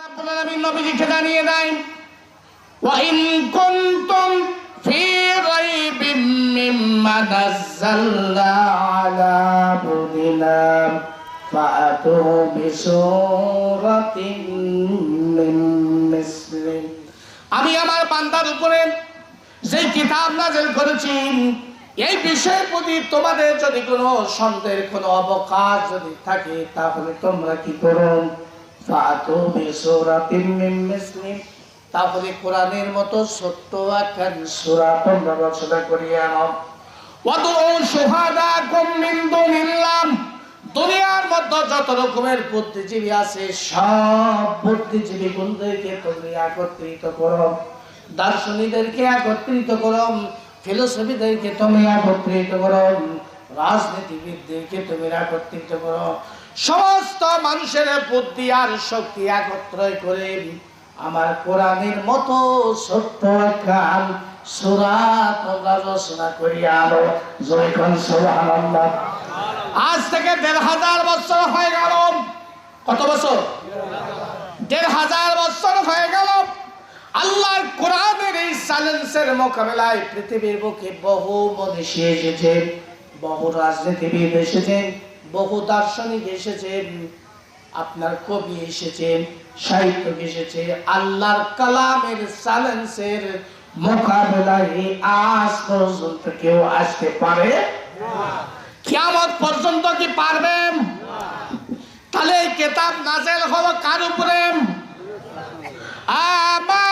রাব্বুল আলামিন নবীজিকে জানিয়ে দেন ওয়া ইন কুনতুম ফি রাইবিম মিম্মা নাযালনা আলা আবদিনা ফাআতু বিসূরাতিন মিন মিসলি। আমি আমার বান্দার উপরে যে কিতাব নাযিল করেছি এই বিষয়ের প্রতি তোমাদের যদি কোনো সন্দেহের কোনো অবকাশ যদি থাকে তাহলে তোমরা কি করো, ফাআতু বিসূরাতিন মিন মিসলি, তাহলে কোরআনের মতো ছোট্ট একখান সূরা তোমরা রচনা করিয়ে আনো। ওয়াদউ শুহাদাকুম মিন দুনিল্লাহ, দুনিয়ার মধ্যে যত রকমের বুদ্ধিজীবী আছে সব বুদ্ধিজীবী বন্ধুদেরকে তুমি একত্রিত করো, দার্শনিকদেরকে একত্রিত করো, ফিলোসফিদেরকে তুমি একত্রিত করো, রাজনীতিবিদদেরকে তুমি একত্রিত করো, সমস্ত মানুষের বুদ্ধি আর শক্তি একত্র করে আমার কোরআনের মতো ছোট্ট একখান সূরা তোমরা রচনা করিয়া আনো। জয় কোন সুবহানাল্লাহ। আজ থেকে ১৫০০ বছর হয়ে গেল। কত বছর? ১৫০০ বছর হয়ে গেল। আল্লাহর কোরআনের এই চ্যালেঞ্জের মোকাবেলায় পৃথিবীর বুকে বহু মনীষী এসেছেন, বহু রাজনীতিবিদ এসেছেন, বহু দার্শনিক এসেছেন, আপনার কবি এসেছেন, সাহিত্যিক এসেছে। আল্লাহর কালামের চ্যালেঞ্জের মোকাবেলায় আজ পর্যন্ত কেউ আসতে পারে না। কিয়ামত পর্যন্ত কি পারবেন? তাহলে এই কিতাব নাযিল হলো কার উপরে? আমার